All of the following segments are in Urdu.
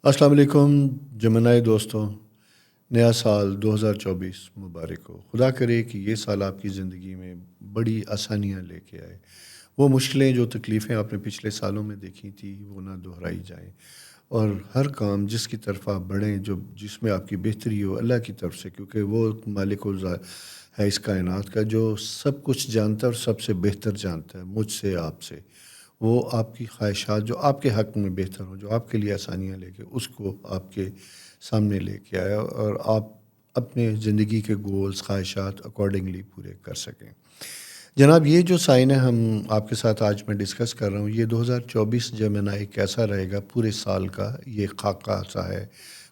السلام علیکم جمنائے دوستوں، نیا سال 2024 مبارک ہو۔ خدا کرے کہ یہ سال آپ کی زندگی میں بڑی آسانیاں لے کے آئے، وہ مشکلیں جو تکلیفیں آپ نے پچھلے سالوں میں دیکھی تھی وہ نہ دہرائی جائیں، اور ہر کام جس کی طرف آپ بڑھیں جس میں آپ کی بہتری ہو اللہ کی طرف سے، کیونکہ وہ مالک ہے اس کائنات کا جو سب کچھ جانتا ہے اور سب سے بہتر جانتا ہے مجھ سے آپ سے۔ وہ آپ کی خواہشات جو آپ کے حق میں بہتر ہوں، جو آپ کے لیے آسانیاں لے کے اس کو آپ کے سامنے لے کے آیا اور آپ اپنے زندگی کے گولز خواہشات اکارڈنگلی پورے کر سکیں۔ جناب، یہ جو سائن ہے ہم آپ کے ساتھ آج میں ڈسکس کر رہا ہوں، یہ 2024 جیمنائی کیسا رہے گا پورے سال کا یہ خاکہ سا ہے،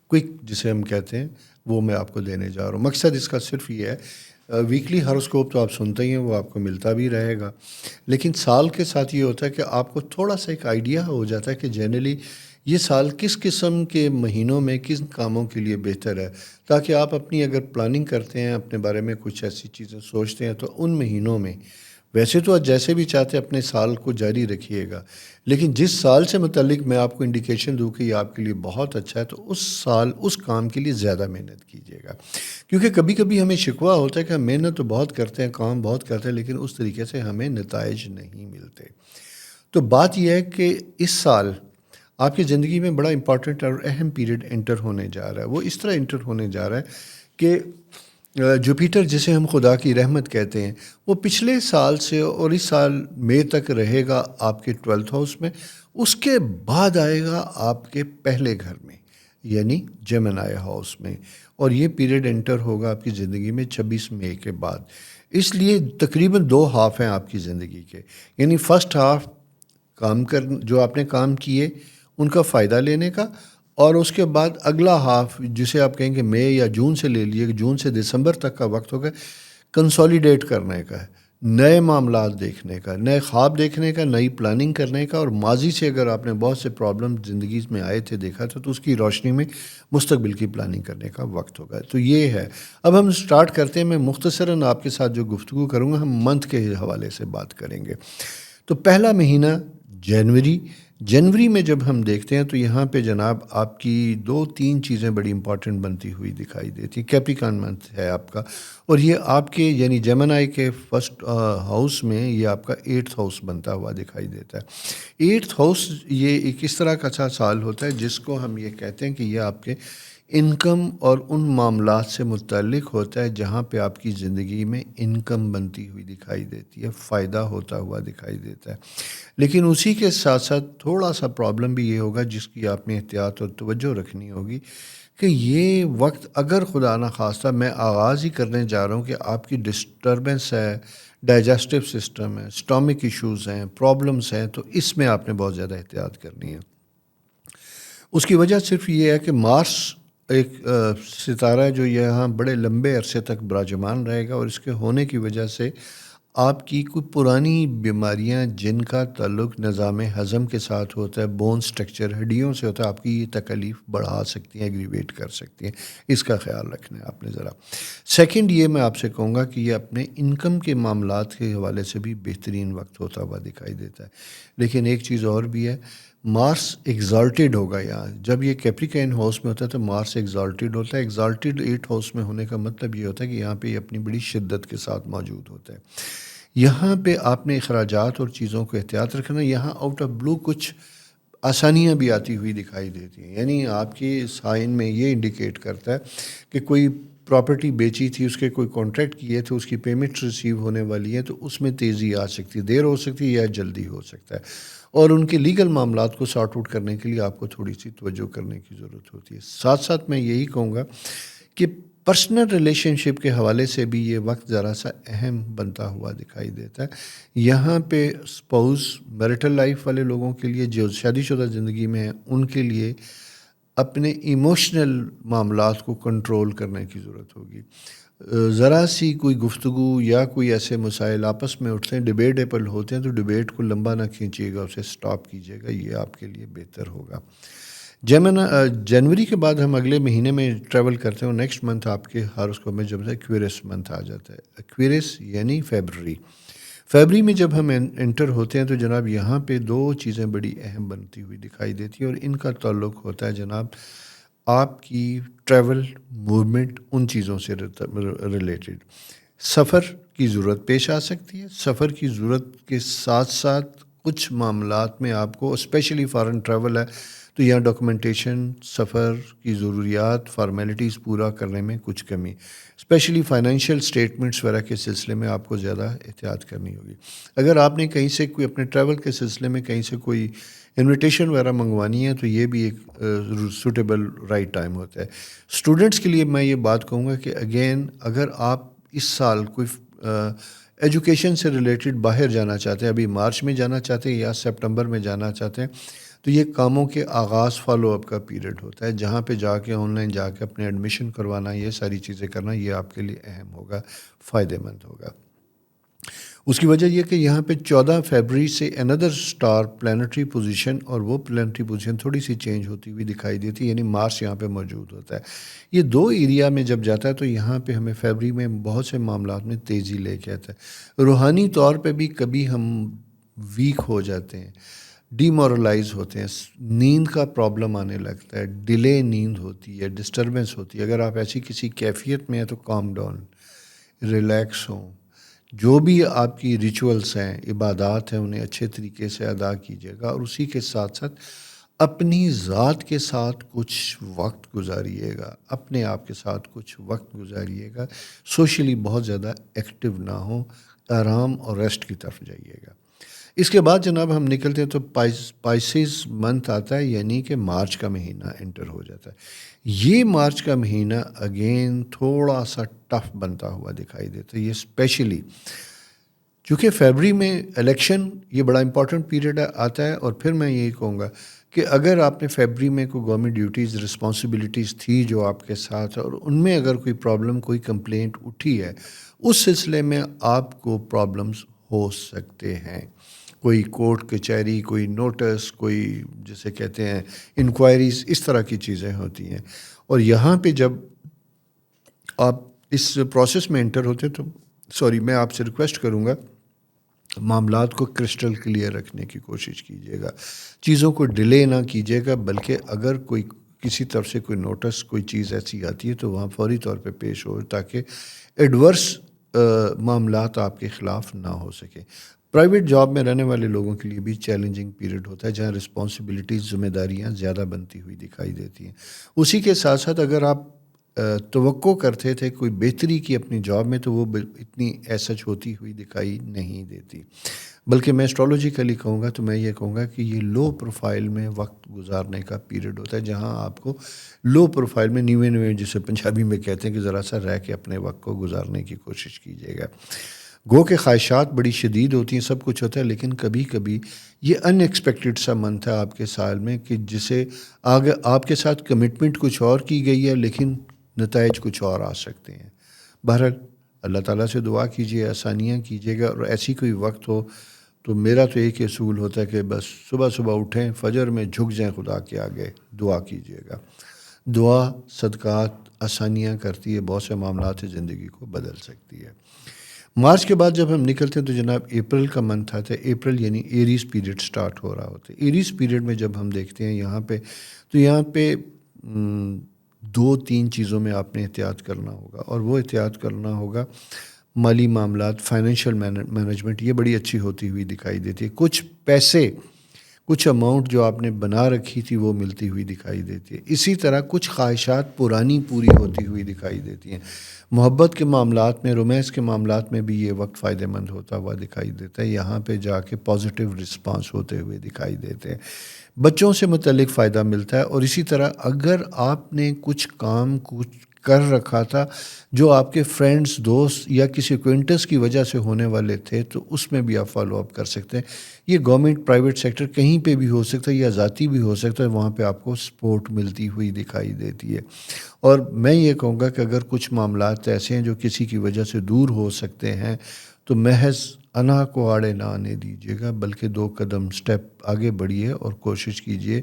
کوئک جسے ہم کہتے ہیں، وہ میں آپ کو دینے جا رہا ہوں۔ مقصد اس کا صرف یہ ہے، ویکلی ہاروسکوپ تو آپ سنتے ہی ہیں، وہ آپ کو ملتا بھی رہے گا، لیکن سال کے ساتھ یہ ہوتا ہے کہ آپ کو تھوڑا سا ایک آئیڈیا ہو جاتا ہے کہ جنرلی یہ سال کس قسم کے مہینوں میں کس کاموں کے لیے بہتر ہے، تاکہ آپ اپنی اگر پلاننگ کرتے ہیں، اپنے بارے میں کچھ ایسی چیزیں سوچتے ہیں تو ان مہینوں میں ویسے تو آپ جیسے بھی چاہتے اپنے سال کو جاری رکھیے گا، لیکن جس سال سے متعلق میں آپ کو انڈیکیشن دوں کہ یہ آپ کے لیے بہت اچھا ہے تو اس سال اس کام کے لیے زیادہ محنت کیجیے گا، کیونکہ کبھی کبھی ہمیں شکوہ ہوتا ہے کہ ہم محنت تو بہت کرتے ہیں، کام بہت کرتے ہیں، لیکن اس طریقے سے ہمیں نتائج نہیں ملتے۔ تو بات یہ ہے کہ اس سال آپ کی زندگی میں بڑا امپورٹنٹ اور اہم پیریڈ انٹر ہونے جا رہا ہے۔ وہ اس طرح انٹر ہونے جا رہا ہے کہ جوپیٹر جسے ہم خدا کی رحمت کہتے ہیں، وہ پچھلے سال سے اور اس سال مئی تک رہے گا آپ کے 12th ہاؤس میں، اس کے بعد آئے گا آپ کے پہلے گھر میں یعنی جیمنائی ہاؤس میں، اور یہ پیریڈ انٹر ہوگا آپ کی زندگی میں 26 مئی کے بعد۔ اس لیے تقریباً 2 ہاف ہیں آپ کی زندگی کے، یعنی فرسٹ ہاف کام جو آپ نے کام کیے ان کا فائدہ لینے کا، اور اس کے بعد اگلا ہاف جسے آپ کہیں گے مئی یا جون سے لے لیے، جون سے دسمبر تک کا وقت ہوگا کنسولیڈیٹ کرنے کا، نئے معاملات دیکھنے کا، نئے خواب دیکھنے کا، نئی پلاننگ کرنے کا، اور ماضی سے اگر آپ نے بہت سے پرابلم زندگی میں آئے تھے دیکھا تھا تو اس کی روشنی میں مستقبل کی پلاننگ کرنے کا وقت ہوگا۔ تو یہ ہے، اب ہم سٹارٹ کرتے ہیں۔ میں مختصراً آپ کے ساتھ جو گفتگو کروں گا ہم منتھ کے حوالے سے بات کریں گے۔ تو پہلا مہینہ جنوری میں جب ہم دیکھتے ہیں تو یہاں پہ جناب آپ کی 2-3 چیزیں بڑی امپورٹنٹ بنتی ہوئی دکھائی دیتی ہیں۔ کیپریکان منتھ ہے آپ کا، اور یہ آپ کے یعنی جیمنائی کے فرسٹ ہاؤس میں یہ آپ کا 8th ہاؤس بنتا ہوا دکھائی دیتا ہے۔ 8th ہاؤس یہ ایک اس طرح کا اچھا سال ہوتا ہے جس کو ہم یہ کہتے ہیں کہ یہ آپ کے انکم اور ان معاملات سے متعلق ہوتا ہے جہاں پہ آپ کی زندگی میں انکم بنتی ہوئی دکھائی دیتی ہے، فائدہ ہوتا ہوا دکھائی دیتا ہے، لیکن اسی کے ساتھ ساتھ تھوڑا سا پرابلم بھی یہ ہوگا جس کی آپ نے احتیاط اور توجہ رکھنی ہوگی کہ یہ وقت اگر خدا نخواستہ میں آغاز ہی کرنے جا رہا ہوں کہ آپ کی ڈسٹربنس ہے، ڈائجسٹو سسٹم ہے، اسٹامک ایشوز ہیں، پرابلمس ہیں، تو اس میں آپ نے بہت زیادہ احتیاط کرنی ہے۔ اس کی وجہ صرف یہ ہے کہ مارس ایک ستارہ ہے جو یہاں بڑے لمبے عرصے تک براجمان رہے گا، اور اس کے ہونے کی وجہ سے آپ کی کوئی پرانی بیماریاں جن کا تعلق نظام ہضم کے ساتھ ہوتا ہے، بون سٹرکچر ہڈیوں سے ہوتا ہے، آپ کی یہ تکلیف بڑھا سکتی ہیں، ایگریویٹ کر سکتی ہیں۔ اس کا خیال رکھنا ہے آپ نے ذرا۔ سیکنڈ، یہ میں آپ سے کہوں گا کہ یہ اپنے انکم کے معاملات کے حوالے سے بھی بہترین وقت ہوتا ہوا دکھائی دیتا ہے، لیکن ایک چیز اور بھی ہے، مارس ایگزالٹیڈ ہوگا یہاں۔ جب یہ کیپریکین ہاؤس میں ہوتا ہے تو مارس ایگزالٹیڈ ہوتا ہے۔ ایگزالٹیڈ 8 ہاؤس میں ہونے کا مطلب یہ ہوتا ہے کہ یہاں پہ یہ اپنی بڑی شدت کے ساتھ موجود ہوتا ہے۔ یہاں پہ آپ نے اخراجات اور چیزوں کو احتیاط رکھنا۔ یہاں آؤٹ آف بلو کچھ آسانیاں بھی آتی ہوئی دکھائی دیتی ہیں، یعنی آپ کی سائن میں یہ انڈیکیٹ کرتا ہے کہ کوئی پراپرٹی بیچی تھی، اس کے کوئی کانٹریکٹ کیے تھے، اس کی پیمنٹ ریسیو ہونے والی ہے، تو اس میں تیزی آ سکتی ہے، دیر ہو سکتی ہے یا جلدی ہو سکتا ہے، اور ان کے لیگل معاملات کو سارٹ آؤٹ کرنے کے لیے آپ کو تھوڑی سی توجہ کرنے کی ضرورت ہوتی ہے۔ ساتھ ساتھ میں یہی کہوں گا کہ پرسنل ریلیشن شپ کے حوالے سے بھی یہ وقت ذرا سا اہم بنتا ہوا دکھائی دیتا ہے۔ یہاں پہ اسپاؤس میرٹل لائف والے لوگوں کے لیے جو شادی شدہ زندگی میں ہیں ان کے لیے اپنے ایموشنل معاملات کو کنٹرول کرنے کی ضرورت ہوگی۔ ذرا سی کوئی گفتگو یا کوئی ایسے مسائل آپس میں اٹھتے ہیں، ڈیبیٹیبل ہوتے ہیں، تو ڈیبیٹ کو لمبا نہ کھینچیے گا، اسے سٹاپ کیجیے گا، یہ آپ کے لیے بہتر ہوگا۔ جنوری کے بعد ہم اگلے مہینے میں ٹریول کرتے ہیں، اور نیکسٹ منتھ آپ کے ہاروسکوپ میں جب سے ایکویرس منتھ آ جاتا ہے۔ ایکویرس یعنی فیبرری۔ فیبری میں جب ہم انٹر ہوتے ہیں تو جناب یہاں پہ دو چیزیں بڑی اہم بنتی ہوئی دکھائی دیتی ہیں، اور ان کا تعلق ہوتا ہے جناب آپ کی ٹریول موومنٹ ان چیزوں سے ریلیٹڈ۔ سفر کی ضرورت پیش آ سکتی ہے، سفر کی ضرورت کے ساتھ ساتھ کچھ معاملات میں آپ کو اسپیشلی فارن ٹریول ہے تو یہاں ڈاکومنٹیشن، سفر کی ضروریات، فارمیلٹیز پورا کرنے میں کچھ کمی، اسپیشلی فائنینشیل اسٹیٹمنٹس وغیرہ کے سلسلے میں آپ کو زیادہ احتیاط کرنی ہوگی۔ اگر آپ نے کہیں سے کوئی اپنے ٹریول کے سلسلے میں کہیں سے کوئی انویٹیشن وغیرہ منگوانی ہے تو یہ بھی ایک سوٹیبل رائٹ ٹائم ہوتا ہے۔ اسٹوڈنٹس کے لیے میں یہ بات کہوں گا کہ اگین اگر آپ اس سال کوئی ایجوکیشن سے ریلیٹڈ باہر جانا چاہتے ہیں، ابھی مارچ میں جانا چاہتے ہیں یا سپٹمبر میں جانا چاہتے ہیں، تو یہ کاموں کے آغاز فالو اپ کا پیریڈ ہوتا ہے، جہاں پہ جا کے آن لائن جا کے اپنے ایڈمیشن کروانا، یہ ساری چیزیں کرنا، یہ آپ کے لیے اہم ہوگا، فائدہ مند ہوگا۔ اس کی وجہ یہ کہ یہاں پہ 14 فیبری سے اندر سٹار پلانٹری پوزیشن، اور وہ پلانٹری پوزیشن تھوڑی سی چینج ہوتی ہوئی دکھائی دیتی ہے، یعنی مارس یہاں پہ موجود ہوتا ہے۔ یہ دو ایریا میں جب جاتا ہے تو یہاں پہ ہمیں فیبری میں بہت سے معاملات میں تیزی لے کے آتا ہے۔ روحانی طور پہ بھی کبھی ہم ویک ہو جاتے ہیں، ڈی مورلائز ہوتے ہیں، نیند کا پرابلم آنے لگتا ہے، ڈیلے نیند ہوتی ہے، ڈسٹربنس ہوتی ہے۔ اگر آپ ایسی کسی کیفیت میں ہیں تو کام ڈاؤن، ریلیکس ہوں، جو بھی آپ کی ریچولز ہیں، عبادات ہیں، انہیں اچھے طریقے سے ادا کیجیے گا، اور اسی کے ساتھ ساتھ اپنی ذات کے ساتھ کچھ وقت گزاریے گا، اپنے آپ کے ساتھ کچھ وقت گزاریے گا، سوشلی بہت زیادہ ایکٹیو نہ ہو، آرام اور ریسٹ کی طرف جائیے گا۔ اس کے بعد جناب ہم نکلتے ہیں تو پائسیز منتھ آتا ہے، یعنی کہ مارچ کا مہینہ انٹر ہو جاتا ہے۔ یہ مارچ کا مہینہ اگین تھوڑا سا ٹف بنتا ہوا دکھائی دیتا ہے، یہ اسپیشلی چونکہ فیبری میں الیکشن یہ بڑا امپورٹنٹ پیریڈ آتا ہے، اور پھر میں یہی کہوں گا کہ اگر آپ نے فیبری میں کوئی گورنمنٹ ڈیوٹیز، رسپانسبلٹیز تھی جو آپ کے ساتھ، اور ان میں اگر کوئی پرابلم، کوئی کمپلینٹ اٹھی ہے، اس سلسلے میں آپ کو پرابلمز ہو سکتے ہیں۔ کوئی کورٹ کچہری، کوئی نوٹس، کوئی جسے کہتے ہیں انکوائریز، اس طرح کی چیزیں ہوتی ہیں۔ اور یہاں پہ جب آپ اس پروسیس میں انٹر ہوتے تو میں آپ سے ریکویسٹ کروں گا معاملات کو کرسٹل کلیئر رکھنے کی کوشش کیجیے گا، چیزوں کو ڈیلے نہ کیجیے گا، بلکہ اگر کوئی کسی طرف سے کوئی نوٹس، کوئی چیز ایسی آتی ہے تو وہاں فوری طور پہ پیش ہو، تاکہ ایڈورس معاملات آپ کے خلاف نہ ہو سکے۔ پرائیویٹ جاب میں رہنے والے لوگوں کے لیے بھی چیلنجنگ پیریڈ ہوتا ہے، جہاں رسپانسبلٹیز، ذمہ داریاں زیادہ بنتی ہوئی دکھائی دیتی ہیں۔ اسی کے ساتھ ساتھ اگر آپ توقع کرتے تھے کوئی بہتری کی اپنی جاب میں، تو وہ اتنی ایسچ ہوتی ہوئی دکھائی نہیں دیتی، بلکہ میں اسٹرالوجیکلی کہوں گا تو میں یہ کہوں گا کہ یہ لو پروفائل میں وقت گزارنے کا پیریڈ ہوتا ہے، جہاں آپ کو لو پروفائل میں نیوے جسے پنجابی میں کہتے ہیں کہ ذرا سا رہ کے اپنے وقت کو گزارنے کی کوشش کیجیے گا۔ گو کہ خواہشات بڑی شدید ہوتی ہیں، سب کچھ ہوتا ہے، لیکن کبھی کبھی یہ ان ایکسپیکٹڈ سا منتھ ہے آپ کے سال میں کہ جسے آگے آپ کے ساتھ کمٹمنٹ کچھ اور کی گئی ہے، لیکن نتائج کچھ اور آ سکتے ہیں۔ بہرحال اللہ تعالیٰ سے دعا کیجیے، آسانیاں کیجیے گا، اور ایسی کوئی وقت ہو تو میرا تو ایک اصول ہوتا ہے کہ بس صبح صبح اٹھیں، فجر میں جھک جائیں خدا کے آگے، دعا کیجیے گا۔ دعا، صدقات آسانیاں کرتی ہے، بہت سے معاملات زندگی کو بدل سکتی ہے۔ مارچ کے بعد جب ہم نکلتے ہیں تو جناب اپریل کا منتھ آتا ہے۔ اپریل یعنی ایریز پیریڈ سٹارٹ ہو رہا ہوتا ہے۔ ایریز پیریڈ میں جب ہم دیکھتے ہیں یہاں پہ تو یہاں پہ 2-3 چیزوں میں آپ نے احتیاط کرنا ہوگا، اور وہ احتیاط کرنا ہوگا مالی معاملات، فائنینشیل مینجمنٹ، یہ بڑی اچھی ہوتی ہوئی دکھائی دیتی ہے۔ کچھ پیسے، کچھ اماؤنٹ جو آپ نے بنا رکھی تھی وہ ملتی ہوئی دکھائی دیتی ہے۔ اسی طرح کچھ خواہشات پرانی پوری ہوتی ہوئی دکھائی دیتی ہیں۔ محبت کے معاملات میں، رومانس کے معاملات میں بھی یہ وقت فائدہ مند ہوتا ہوا دکھائی دیتا ہے، یہاں پہ جا کے پازیٹیو رسپانس ہوتے ہوئے دکھائی دیتے ہیں۔ بچوں سے متعلق فائدہ ملتا ہے، اور اسی طرح اگر آپ نے کچھ کام کر رکھا تھا جو آپ کے فرینڈز، دوست یا کسی اکوینٹنس کی وجہ سے ہونے والے تھے، تو اس میں بھی آپ فالو اپ کر سکتے ہیں۔ یہ گورنمنٹ، پرائیویٹ سیکٹر کہیں پہ بھی ہو سکتا ہے، یا ذاتی بھی ہو سکتا ہے، وہاں پہ آپ کو سپورٹ ملتی ہوئی دکھائی دیتی ہے۔ اور میں یہ کہوں گا کہ اگر کچھ معاملات ایسے ہیں جو کسی کی وجہ سے دور ہو سکتے ہیں تو محض انا کو آڑے نہ آنے دیجیے گا، بلکہ 2 قدم سٹیپ آگے بڑھیے اور کوشش کیجیے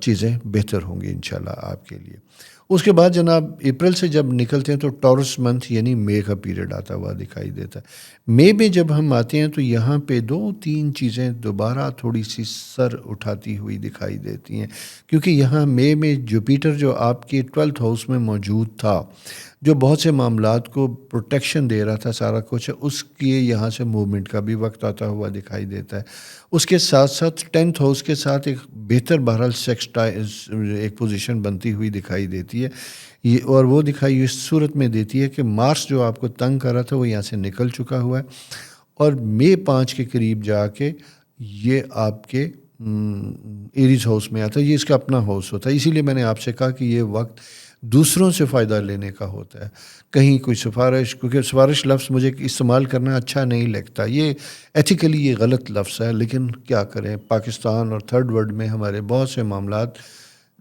چیزیں بہتر ہوں گی انشاءاللہ آپ کے لیے۔ اس کے بعد جناب اپریل سے جب نکلتے ہیں تو ٹورس منتھ یعنی مئی کا پیریڈ آتا ہوا دکھائی دیتا ہے۔ مئی میں جب ہم آتے ہیں تو یہاں پہ 2-3 چیزیں دوبارہ تھوڑی سی سر اٹھاتی ہوئی دکھائی دیتی ہیں، کیونکہ یہاں مئی میں جوپیٹر جو آپ کے 12th ہاؤس میں موجود تھا، جو بہت سے معاملات کو پروٹیکشن دے رہا تھا، سارا کچھ اس کی یہاں سے موومنٹ کا بھی وقت آتا ہوا دکھائی دیتا ہے۔ اس کے ساتھ ساتھ 10th ہاؤس کے ساتھ ایک بہتر بہرحال ایک پوزیشن بنتی ہوئی دکھائی دیتی ہے، یہ اور وہ دکھائی اس صورت میں دیتی ہے کہ مارس جو آپ کو تنگ کر رہا تھا وہ یہاں سے نکل چکا ہوا ہے، اور مئی 5 کے قریب جا کے یہ آپ کے ایریز ہاؤس میں آتا ہے، یہ اس کا اپنا ہاؤس ہوتا ہے۔ اسی لیے میں نے آپ سے کہا کہ یہ وقت دوسروں سے فائدہ لینے کا ہوتا ہے، کہیں کوئی سفارش، کیونکہ سفارش لفظ مجھے استعمال کرنا اچھا نہیں لگتا، یہ ایتھیکلی یہ غلط لفظ ہے، لیکن کیا کریں، پاکستان اور تھرڈ ورلڈ میں ہمارے بہت سے معاملات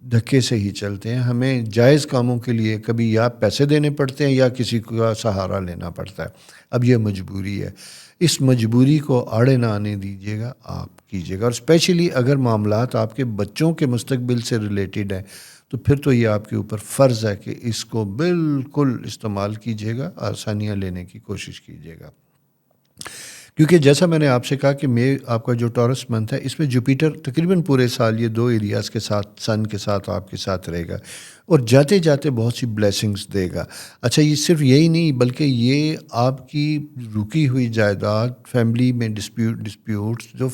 دھکے سے ہی چلتے ہیں، ہمیں جائز کاموں کے لیے کبھی یا پیسے دینے پڑتے ہیں یا کسی کا سہارا لینا پڑتا ہے۔ اب یہ مجبوری ہے، اس مجبوری کو آڑے نہ آنے دیجیے گا، آپ کیجیے گا، اور اسپیشلی اگر معاملات آپ کے بچوں کے مستقبل سے ریلیٹڈ ہیں تو پھر تو یہ آپ کے اوپر فرض ہے کہ اس کو بالکل استعمال کیجیے گا، آسانیاں لینے کی کوشش کیجیے گا، کیونکہ جیسا میں نے آپ سے کہا کہ مئی آپ کا جو ٹورس منتھ ہے اس میں جوپیٹر تقریباً پورے سال یہ 2 ایریاز کے ساتھ سن کے ساتھ آپ کے ساتھ رہے گا اور جاتے جاتے بہت سی بلیسنگز دے گا۔ اچھا، یہ صرف یہی نہیں بلکہ یہ آپ کی رکی ہوئی جائیداد، فیملی میں ڈسپیوٹس، جو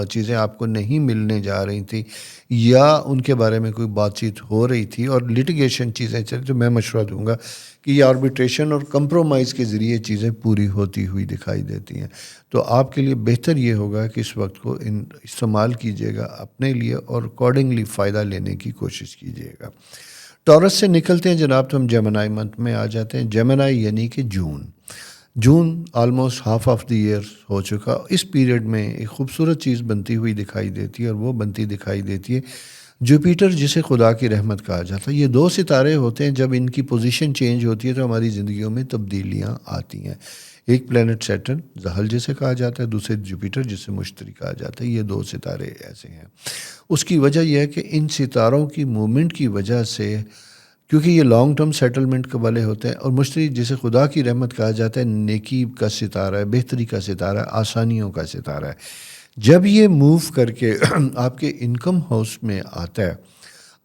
چیزیں آپ کو نہیں ملنے جا رہی تھیں یا ان کے بارے میں کوئی بات چیت ہو رہی تھی اور لٹیگیشن چیزیں چل، تو میں مشورہ دوں گا کہ یہ آربیٹریشن اور کمپرومائز کے ذریعے چیزیں پوری ہوتی ہوئی دکھائی دیتی ہیں۔ تو آپ کے لیے بہتر یہ ہوگا کہ اس وقت کو استعمال کیجیے گا اپنے لیے اور اکارڈنگلی فائدہ لینے کی کوشش کیجیے گا۔ ٹورس سے نکلتے ہیں جناب تو ہم جیمنائی منتھ میں آ جاتے ہیں۔ جیمنائی یعنی کہ June almost half of the year ہو چکا۔ اس پیریڈ میں ایک خوبصورت چیز بنتی ہوئی دکھائی دیتی ہے، اور وہ بنتی دکھائی دیتی ہے جوپیٹر، جسے خدا کی رحمت کہا جاتا ہے۔ یہ 2 ستارے ہوتے ہیں، جب ان کی پوزیشن چینج ہوتی ہے تو ہماری زندگیوں میں تبدیلیاں آتی ہیں۔ ایک پلینٹ سیٹرن زحل جسے کہا جاتا ہے، دوسرے جوپیٹر جسے مشتری کہا جاتا ہے۔ یہ 2 ستارے ایسے ہیں۔ اس کی وجہ یہ ہے کہ ان ستاروں کی موومنٹ کی وجہ سے، کیونکہ یہ لانگ ٹرم سیٹلمنٹ کے والے ہوتے ہیں، اور مشتری جسے خدا کی رحمت کہا جاتا ہے نیکی کا ستارہ ہے، بہتری کا ستارہ ہے، آسانیوں کا ستارہ ہے۔ جب یہ موو کر کے آپ کے انکم ہاؤس میں آتا ہے،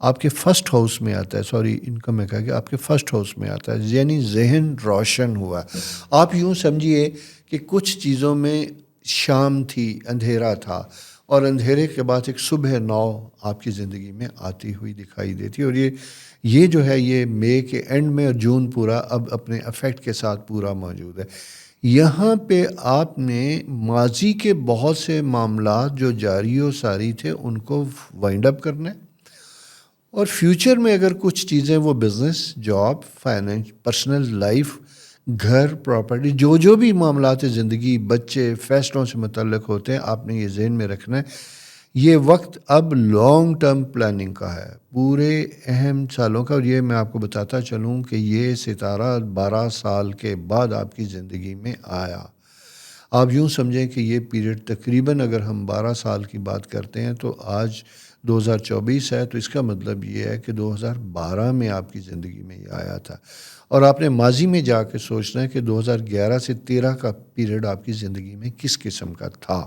آپ کے فرسٹ ہاؤس میں آتا ہے، انکم میں کہا کہ آپ کے فرسٹ ہاؤس میں آتا ہے، یعنی ذہن روشن ہوا۔ آپ یوں سمجھیے کہ کچھ چیزوں میں شام تھی، اندھیرا تھا، اور اندھیرے کے بعد ایک صبح نو آپ کی زندگی میں آتی ہوئی دکھائی دیتی ہے، اور یہ جو ہے یہ مئی کے اینڈ میں، اور جون پورا اب اپنے افیکٹ کے ساتھ پورا موجود ہے۔ یہاں پہ آپ نے ماضی کے بہت سے معاملات جو جاری و ساری تھے ان کو وائنڈ اپ کرنا ہے، اور فیوچر میں اگر کچھ چیزیں وہ business, job, finance, personal life, گھر، پراپرٹی، جو بھی معاملات زندگی، بچے، فیصلوں سے متعلق ہوتے ہیں، آپ نے یہ ذہن میں رکھنا ہے یہ وقت اب لانگ ٹرم پلاننگ کا ہے، پورے اہم سالوں کا۔ اور یہ میں آپ کو بتاتا چلوں کہ یہ ستارہ 12 سال کے بعد آپ کی زندگی میں آیا۔ آپ یوں سمجھیں کہ یہ پیریڈ تقریباً اگر ہم 12 سال کی بات کرتے ہیں تو آج 2024 ہے، تو اس کا مطلب یہ ہے کہ 2012 میں آپ کی زندگی میں یہ آیا تھا، اور آپ نے ماضی میں جا کے سوچنا ہے کہ 2011 سے 13 کا پیریڈ آپ کی زندگی میں کس قسم کا تھا،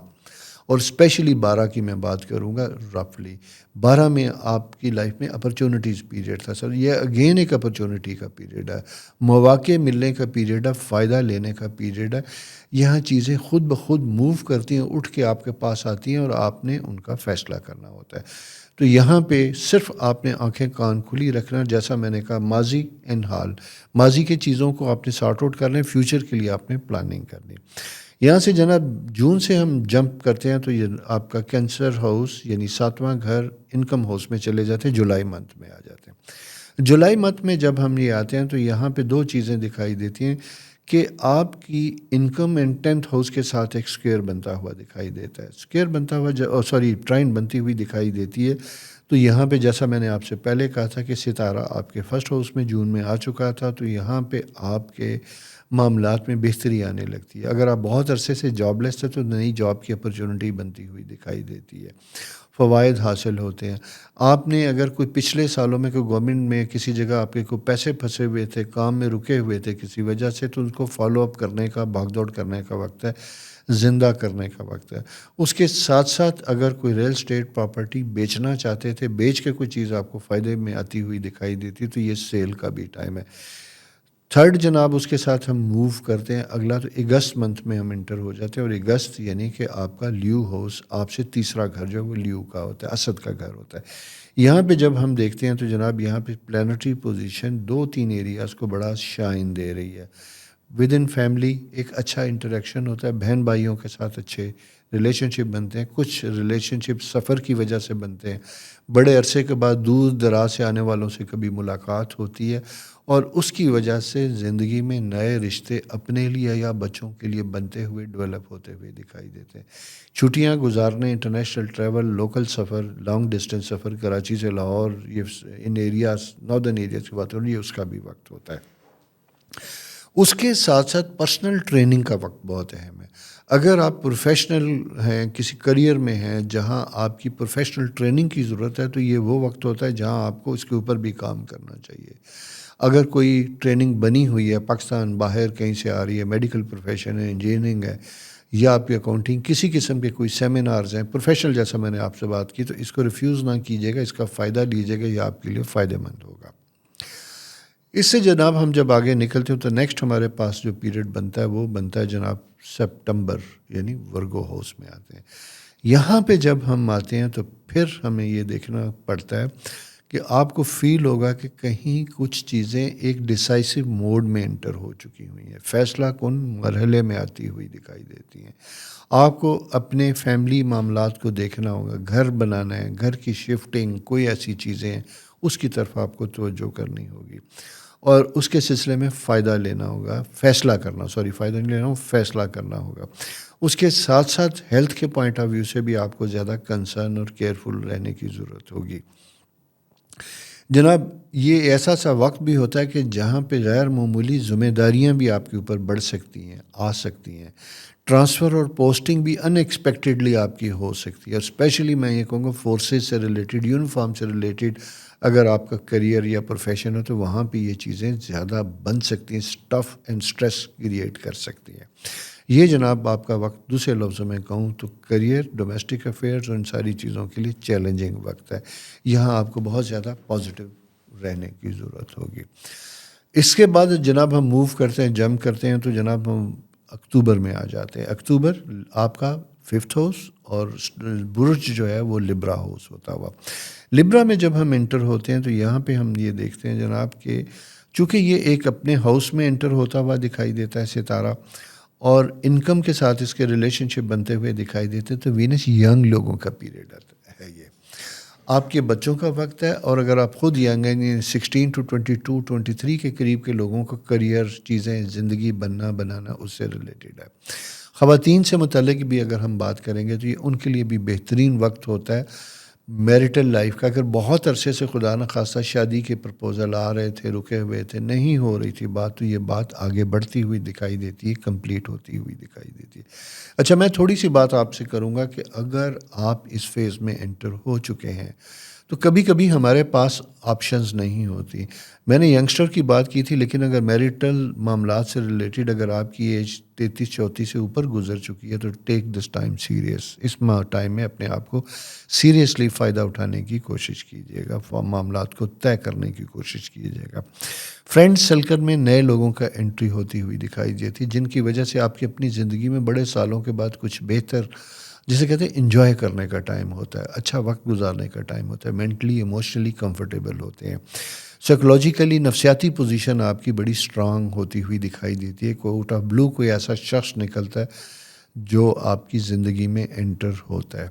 اور اسپیشلی 12 کی میں بات کروں گا رفلی۔ 12 میں آپ کی لائف میں اپرچونٹیز پیریڈ تھا، سر یہ اگین ایک اپرچونٹی کا پیریڈ ہے، مواقع ملنے کا پیریڈ ہے، فائدہ لینے کا پیریڈ ہے۔ یہاں چیزیں خود بخود موو کرتی ہیں، اٹھ کے آپ کے پاس آتی ہیں، اور آپ نے ان کا فیصلہ کرنا ہوتا ہے۔ تو یہاں پہ صرف آپ نے آنکھیں کان کھلی رکھنا، جیسا میں نے کہا ماضی ان حال، ماضی کی چیزوں کو آپ نے سارٹ آؤٹ کرنا ہے، فیوچر کے لیے آپ نے پلاننگ کرنی۔ یہاں سے جناب جون سے ہم جمپ کرتے ہیں تو یہ آپ کا کینسر ہاؤس یعنی 7واں گھر انکم ہاؤس میں چلے جاتے ہیں، جولائی منتھ میں آ جاتے ہیں۔ جولائی منتھ میں جب ہم یہ آتے ہیں تو یہاں پہ 2 چیزیں دکھائی دیتی ہیں کہ آپ کی انکم اینڈ 10th ہاؤس کے ساتھ ایک اسکوئر بنتا ہوا دکھائی دیتا ہے، اسکوئر بنتا ہوا ٹرائن بنتی ہوئی دکھائی دیتی ہے۔ تو یہاں پہ جیسا میں نے آپ سے پہلے کہا تھا کہ ستارہ آپ کے فرسٹ ہاؤس میں جون میں آ چکا تھا، تو یہاں پہ آپ کے معاملات میں بہتری آنے لگتی ہے. اگر آپ بہت عرصے سے جاب لیس تھے تو نئی جاب کی اپرچونٹی بنتی ہوئی دکھائی دیتی ہے، فوائد حاصل ہوتے ہیں. آپ نے اگر کوئی پچھلے سالوں میں کوئی گورنمنٹ میں کسی جگہ آپ کے کوئی پیسے پھنسے ہوئے تھے، کام میں رکے ہوئے تھے کسی وجہ سے، تو ان کو فالو اپ کرنے کا، بھاگ دوڑ کرنے کا وقت ہے، زندہ کرنے کا وقت ہے. اس کے ساتھ ساتھ اگر کوئی ریل اسٹیٹ پراپرٹی بیچنا چاہتے تھے، بیچ کے کوئی چیز آپ کو فائدے میں آتی ہوئی دکھائی دیتی، تو یہ سیل کا بھی ٹائم ہے. تھرڈ جناب اس کے ساتھ ہم موو کرتے ہیں اگلا، تو اگست منتھ میں ہم انٹر ہو جاتے ہیں. اور اگست یعنی کہ آپ کا لیو ہاؤس، آپ سے تیسرا گھر جو ہے وہ لیو کا ہوتا ہے، اسد کا گھر ہوتا ہے. یہاں پہ جب ہم دیکھتے ہیں تو جناب یہاں پہ پلانٹری پوزیشن 2-3 ایریاز کو بڑا شائن دے رہی ہے. ود ان فیملی ایک اچھا انٹریکشن ہوتا ہے، بہن بھائیوں کے ساتھ اچھے ریلیشن شپ بنتے ہیں. کچھ ریلیشن شپ سفر کی وجہ سے بنتے ہیں، بڑے عرصے کے بعد دور دراز سے آنے والوں سے کبھی ملاقات ہوتی ہے، اور اس کی وجہ سے زندگی میں نئے رشتے اپنے لیے یا بچوں کے لیے بنتے ہوئے، ڈیولپ ہوتے ہوئے دکھائی دیتے ہیں. چھٹیاں گزارنے، انٹرنیشنل ٹریول، لوکل سفر، لانگ ڈسٹینس سفر، کراچی سے لاہور، یہ ان ایریاز، ناردرن ایریاز کی بات ہو رہی ہے، اس کا بھی وقت ہوتا ہے. اس کے ساتھ ساتھ پرسنل ٹریننگ کا وقت بہت اہم ہے. اگر آپ پروفیشنل ہیں، کسی کریئر میں ہیں جہاں آپ کی پروفیشنل ٹریننگ کی ضرورت ہے، تو یہ وہ وقت ہوتا ہے جہاں آپ کو اس کے اوپر بھی کام کرنا چاہیے. اگر کوئی ٹریننگ بنی ہوئی ہے پاکستان، باہر کہیں سے آ رہی ہے، میڈیکل پروفیشن ہے، انجینئرنگ ہے، یا آپ کی اکاؤنٹنگ، کسی قسم کے کوئی سیمینارز ہیں پروفیشنل، جیسا میں نے آپ سے بات کی، تو اس کو ریفیوز نہ کیجیے گا، اس کا فائدہ لیجیے گا، یہ آپ کے لیے فائدہ مند ہوگا. اس سے جناب ہم جب آگے نکلتے ہیں تو نیکسٹ ہمارے پاس جو پیریڈ بنتا ہے وہ بنتا ہے جناب سپٹمبر، یعنی ورگو ہاؤس میں آتے ہیں. یہاں پہ جب ہم آتے ہیں تو پھر ہمیں یہ دیکھنا پڑتا ہے کہ آپ کو فیل ہوگا کہ کہیں کچھ چیزیں ایک ڈیسائسو موڈ میں انٹر ہو چکی ہوئی ہیں، فیصلہ کن مرحلے میں آتی ہوئی دکھائی دیتی ہیں. آپ کو اپنے فیملی معاملات کو دیکھنا ہوگا، گھر بنانا ہے، گھر کی شفٹنگ، کوئی ایسی چیزیں ہیں اس کی طرف آپ کو توجہ کرنی ہوگی، اور اس کے سلسلے میں فائدہ لینا ہوگا، فیصلہ کرنا ہوگا. اس کے ساتھ ساتھ ہیلتھ کے پوائنٹ آف ویو سے بھی آپ کو زیادہ کنسرن اور کیئرفل رہنے کی ضرورت ہوگی. جناب یہ ایسا سا وقت بھی ہوتا ہے کہ جہاں پہ غیر معمولی ذمہ داریاں بھی آپ کے اوپر بڑھ سکتی ہیں، آ سکتی ہیں. ٹرانسفر اور پوسٹنگ بھی ان ایکسپیکٹڈلی آپ کی ہو سکتی ہے، اور اسپیشلی میں یہ کہوں گا فورسز سے ریلیٹڈ، یونیفارم سے ریلیٹڈ اگر آپ کا کریئر یا پروفیشن ہو تو وہاں پہ یہ چیزیں زیادہ بن سکتی ہیں، اسٹف اینڈ اسٹریس کریٹ کر سکتی ہیں. یہ جناب آپ کا وقت دوسرے لفظوں میں کہوں تو کریئر، ڈومیسٹک افیئرز اور ان ساری چیزوں کے لیے چیلنجنگ وقت ہے. یہاں آپ کو بہت زیادہ پازیٹیو رہنے کی ضرورت ہوگی. اس کے بعد جناب ہم موو کرتے ہیں، جمپ کرتے ہیں، تو جناب ہم اکتوبر میں آ جاتے ہیں. اکتوبر آپ کا 5th ہاؤس اور برج جو ہے وہ لبرا ہاؤس ہوتا ہوا. لبرا میں جب ہم انٹر ہوتے ہیں تو یہاں پہ ہم یہ دیکھتے ہیں جناب کہ چونکہ یہ ایک اپنے ہاؤس میں انٹر ہوتا ہوا دکھائی دیتا ہے ستارہ، اور انکم کے ساتھ اس کے ریلیشن شپ بنتے ہوئے دکھائی دیتے، تو وینس ینگ لوگوں کا پیریڈ ہے، یہ آپ کے بچوں کا وقت ہے. اور اگر آپ خود ینگ ہیں، 16 to 22 23 کے قریب کے لوگوں کا کریئر، چیزیں، زندگی بنانا اس سے ریلیٹڈ ہے. خواتین سے متعلق بھی اگر ہم بات کریں گے تو یہ ان کے لیے بھی بہترین وقت ہوتا ہے میریٹل لائف کا. اگر بہت عرصے سے خدا نخواستہ شادی کے پرپوزل آ رہے تھے، رکے ہوئے تھے، نہیں ہو رہی تھی بات، تو یہ بات آگے بڑھتی ہوئی دکھائی دیتی ہے، کمپلیٹ ہوتی ہوئی دکھائی دیتی ہے. اچھا میں تھوڑی سی بات آپ سے کروں گا کہ اگر آپ اس فیز میں انٹر ہو چکے ہیں تو کبھی کبھی ہمارے پاس آپشنز نہیں ہوتی. میں نے ینگسٹر کی بات کی تھی، لیکن اگر میریٹل معاملات سے ریلیٹڈ اگر آپ کی ایج 33-34 سے اوپر گزر چکی ہے تو ٹیک دس ٹائم سیریس. اس ٹائم میں اپنے آپ کو سیریسلی فائدہ اٹھانے کی کوشش کیجیے گا، معاملات کو طے کرنے کی کوشش کیجیے گا. فرینڈ سرکل میں نئے لوگوں کا انٹری ہوتی ہوئی دکھائی دیتی، جن کی وجہ سے آپ کی اپنی زندگی میں بڑے سالوں کے بعد کچھ بہتر، جسے کہتے ہیں انجوائے کرنے کا ٹائم ہوتا ہے، اچھا وقت گزارنے کا ٹائم ہوتا ہے، مینٹلی ایموشنلی کمفرٹیبل ہوتے ہیں. سائیکولوجیکلی نفسیاتی پوزیشن آپ کی بڑی سٹرانگ ہوتی ہوئی دکھائی دیتی ہے. کوئی آؤٹ آف بلو کوئی ایسا شخص نکلتا ہے جو آپ کی زندگی میں انٹر ہوتا ہے.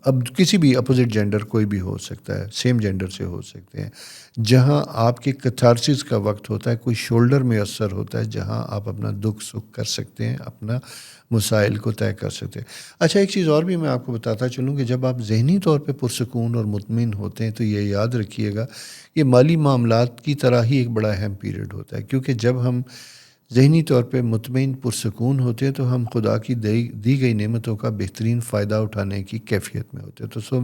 اب کسی بھی اپوزٹ جینڈر کوئی بھی ہو سکتا ہے، سیم جینڈر سے ہو سکتے ہیں، جہاں آپ کے کتھارسس کا وقت ہوتا ہے. کوئی شولڈر میں اثر ہوتا ہے جہاں آپ اپنا دکھ سکھ کر سکتے ہیں، اپنا مسائل کو طے کر سکتے ہیں. اچھا ایک چیز اور بھی میں آپ کو بتاتا چلوں کہ جب آپ ذہنی طور پہ پرسکون اور مطمئن ہوتے ہیں تو یہ یاد رکھیے گا یہ مالی معاملات کی طرح ہی ایک بڑا اہم پیریڈ ہوتا ہے. کیونکہ جب ہم ذہنی طور پہ مطمئن پرسکون ہوتے ہیں تو ہم خدا کی دی گئی نعمتوں کا بہترین فائدہ اٹھانے کی کیفیت میں ہوتے ہیں. تو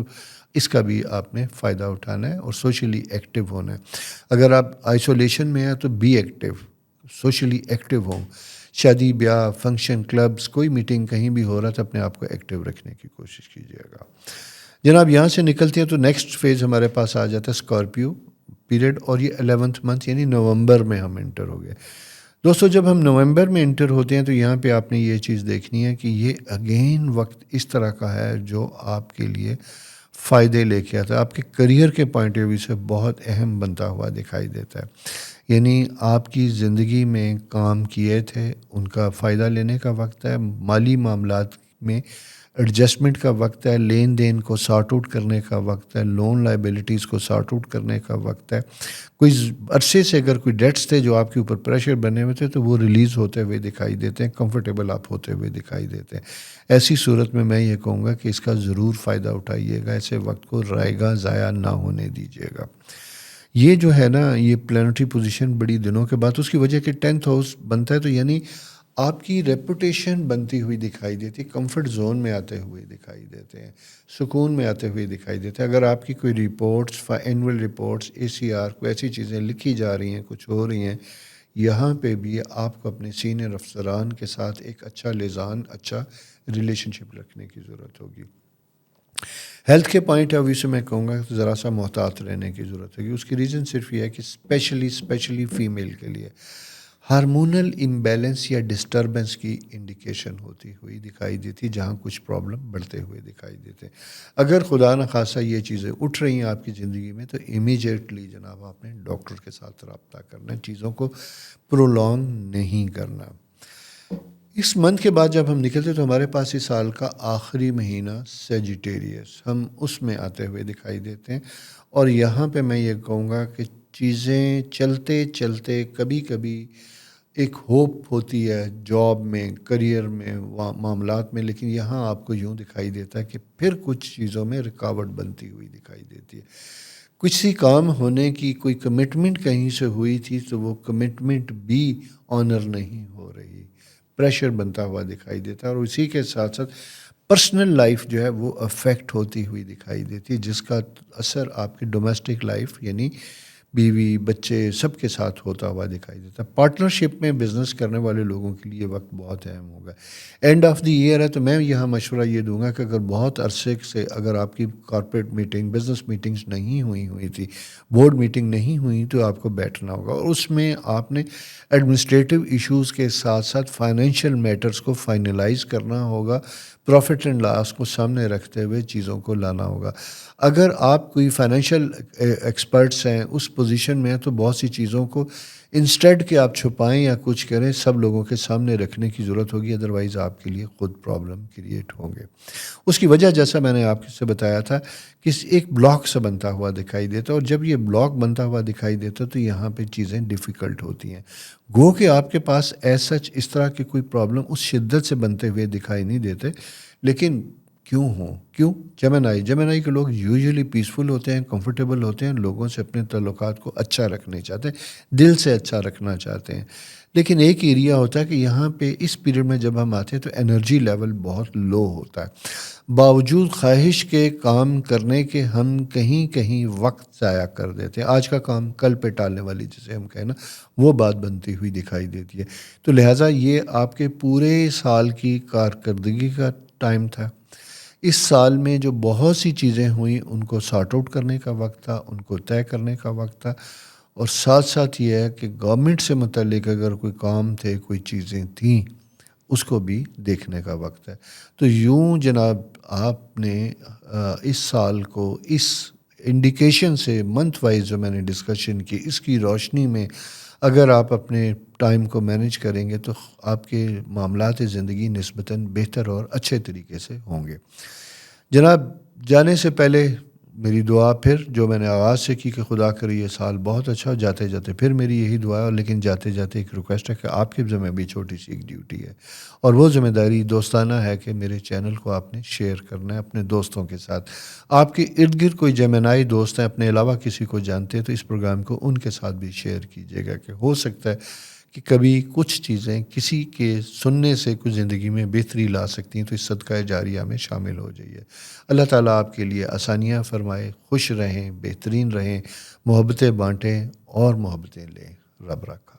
اس کا بھی آپ نے فائدہ اٹھانا ہے اور سوشلی ایکٹیو ہونا ہے. اگر آپ آئسولیشن میں ہیں تو بی ایکٹیو، سوشلی ایکٹیو ہوں. شادی بیاہ فنکشن کلبز کوئی میٹنگ کہیں بھی ہو رہا تو اپنے آپ کو ایکٹیو رکھنے کی کوشش کیجیے گا. جناب یہاں سے نکلتے ہیں تو نیکسٹ فیز ہمارے پاس آ جاتا ہے اسکارپیو پیریڈ، اور یہ 11th منتھ یعنی نومبر میں ہم انٹر ہو گئے. دوستو جب ہم نومبر میں انٹر ہوتے ہیں تو یہاں پہ آپ نے یہ چیز دیکھنی ہے کہ یہ اگین وقت اس طرح کا ہے جو آپ کے لیے فائدے لے کے آتا ہے، آپ کے کریئر کے پوائنٹ آف ویو سے بہت اہم بنتا ہوا دکھائی دیتا ہے. یعنی آپ کی زندگی میں کام کیے تھے ان کا فائدہ لینے کا وقت ہے، مالی معاملات میں ایڈجسٹمنٹ کا وقت ہے، لین دین کو سارٹ آؤٹ کرنے کا وقت ہے، لون لائبلٹیز کو سارٹ آؤٹ کرنے کا وقت ہے. کوئی عرصے سے اگر کوئی ڈیٹس تھے جو آپ کے اوپر پریشر بنے ہوئے تھے تو وہ ریلیز ہوتے ہوئے دکھائی دیتے ہیں، کمفرٹیبل آپ ہوتے ہوئے دکھائی دیتے ہیں. ایسی صورت میں یہ کہوں گا کہ اس کا ضرور فائدہ اٹھائیے گا، ایسے وقت کو رائے گا ضائع نہ ہونے دیجیے گا. یہ جو ہے نا یہ پلانٹری پوزیشن بڑی دنوں کے بعد اس کی وجہ کہ 10th ہاؤس بنتا ہے تو یعنی آپ کی ریپوٹیشن بنتی ہوئی دکھائی دیتی ہے، کمفرٹ زون میں آتے ہوئے دکھائی دیتے ہیں، سکون میں آتے ہوئے دکھائی دیتے ہیں. اگر آپ کی کوئی رپورٹس اینول رپورٹس ACR کوئی ایسی چیزیں لکھی جا رہی ہیں کچھ ہو رہی ہیں، یہاں پہ بھی آپ کو اپنے سینئر افسران کے ساتھ ایک اچھا لحاظ اچھا ریلیشن شپ رکھنے کی ضرورت ہوگی. ہیلتھ کے پوائنٹ آف ویو سے میں کہوں گا کہ ذرا سا محتاط رہنے کی ضرورت ہوگی. اس کی ریزن صرف یہ ہے کہ اسپیشلی فیمیل کے لیے ہارمونل امبیلنس یا ڈسٹربنس کی انڈیکیشن ہوتی ہوئی دکھائی دیتی، جہاں کچھ پرابلم بڑھتے ہوئے دکھائی دیتے. اگر خدا نخواستہ یہ چیزیں اٹھ رہی ہیں آپ کی زندگی میں تو امیجیٹلی جناب آپ نے ڈاکٹر کے ساتھ رابطہ کرنا ہے، چیزوں کو پرولونگ نہیں کرنا. اس منتھ کے بعد جب ہم نکلتے تو ہمارے پاس اس سال کا آخری مہینہ سیجیٹیریس ہم اس میں آتے ہوئے دکھائی دیتے ہیں. اور یہاں پہ میں یہ کہوں گا کہ چیزیں چلتے چلتے کبھی کبھی ایک ہوپ ہوتی ہے جاب میں، کریئر میں، معاملات میں، لیکن یہاں آپ کو یوں دکھائی دیتا ہے کہ پھر کچھ چیزوں میں رکاوٹ بنتی ہوئی دکھائی دیتی ہے. کسی کام ہونے کی کوئی کمٹمنٹ کہیں سے ہوئی تھی تو وہ کمٹمنٹ بھی آنر نہیں ہو رہی، پریشر بنتا ہوا دکھائی دیتا ہے. اور اسی کے ساتھ ساتھ پرسنل لائف جو ہے وہ افیکٹ ہوتی ہوئی دکھائی دیتی ہے، جس کا اثر آپ کی ڈومیسٹک لائف یعنی بیوی بچے سب کے ساتھ ہوتا ہوا دکھائی دیتا ہے. پارٹنرشپ میں بزنس کرنے والے لوگوں کے لیے وقت بہت اہم ہوگا. اینڈ آف دی ایئر ہے تو میں یہاں مشورہ یہ دوں گا کہ اگر بہت عرصے سے اگر آپ کی کارپوریٹ میٹنگ بزنس میٹنگز نہیں ہوئی تھی، بورڈ میٹنگ نہیں ہوئی تو آپ کو بیٹھنا ہوگا، اور اس میں آپ نے ایڈمنسٹریٹو ایشوز کے ساتھ ساتھ فائنینشیل میٹرز کو فائنلائز کرنا ہوگا، پروفٹ اینڈ لاس کو سامنے رکھتے ہوئے چیزوں کو لانا ہوگا. اگر آپ کوئی فائنینشیل ایکسپرٹس ہیں اس پوزیشن میں ہیں تو بہت سی چیزوں کو انسٹیڈ کہ آپ چھپائیں یا کچھ کریں سب لوگوں کے سامنے رکھنے کی ضرورت ہوگی، ادروائز آپ کے لیے خود پرابلم کریٹ ہوں گے. اس کی وجہ جیسا میں نے آپ سے بتایا تھا کہ ایک بلاک سے بنتا ہوا دکھائی دیتا ہے، اور جب یہ بلاک بنتا ہوا دکھائی دیتا تو یہاں پہ چیزیں ڈیفیکلٹ ہوتی ہیں. گو کہ آپ کے پاس سچ اس طرح کی کوئی پرابلم اس شدت سے بنتے ہوئے دکھائی نہیں دیتے، لیکن کیوں جیمنائی کے لوگ یوزلی پیسفل ہوتے ہیں، کمفرٹیبل ہوتے ہیں، لوگوں سے اپنے تعلقات کو اچھا رکھنے چاہتے ہیں، دل سے اچھا رکھنا چاہتے ہیں. لیکن ایک ایریا ہوتا ہے کہ یہاں پہ اس پیریڈ میں جب ہم آتے ہیں تو انرجی لیول بہت لو ہوتا ہے، باوجود خواہش کے کام کرنے کے ہم کہیں وقت ضائع کر دیتے ہیں. آج کا کام کل پہ ٹالنے والی جسے ہم کہیں نا وہ بات بنتی ہوئی دکھائی دیتی ہے. تو لہٰذا یہ آپ کے پورے سال کی کارکردگی کا ٹائم تھا. اس سال میں جو بہت سی چیزیں ہوئیں ان کو سارٹ آؤٹ کرنے کا وقت تھا، ان کو طے کرنے کا وقت تھا، اور ساتھ ساتھ یہ ہے کہ گورنمنٹ سے متعلق اگر کوئی کام تھے کوئی چیزیں تھیں اس کو بھی دیکھنے کا وقت ہے. تو یوں جناب آپ نے اس سال کو اس انڈیکیشن سے منتھ وائز جو میں نے ڈسکشن کی اس کی روشنی میں اگر آپ اپنے ٹائم کو مینیج کریں گے تو آپ کے معاملات زندگی نسبتاً بہتر اور اچھے طریقے سے ہوں گے. جناب جانے سے پہلے میری دعا پھر جو میں نے آغاز سے کی کہ خدا کرے یہ سال بہت اچھا ہو، جاتے جاتے پھر میری یہی دعا ہے، لیکن جاتے جاتے ایک ریکویسٹ ہے کہ آپ کے ذمہ بھی چھوٹی سی ایک ڈیوٹی ہے، اور وہ ذمہ داری دوستانہ ہے کہ میرے چینل کو آپ نے شیئر کرنا ہے اپنے دوستوں کے ساتھ. آپ کے ارد گرد کوئی جیمنائی دوست ہیں اپنے علاوہ کسی کو جانتے ہیں تو اس پروگرام کو ان کے ساتھ بھی شیئر کیجیے گا، کہ ہو سکتا ہے کہ کبھی کچھ چیزیں کسی کے سننے سے کچھ زندگی میں بہتری لا سکتی ہیں، تو اس صدقہ جاریہ میں شامل ہو جائیے۔ اللہ تعالیٰ آپ کے لیے آسانیاں فرمائے، خوش رہیں، بہترین رہیں، محبتیں بانٹیں اور محبتیں لیں۔ رب رکھا۔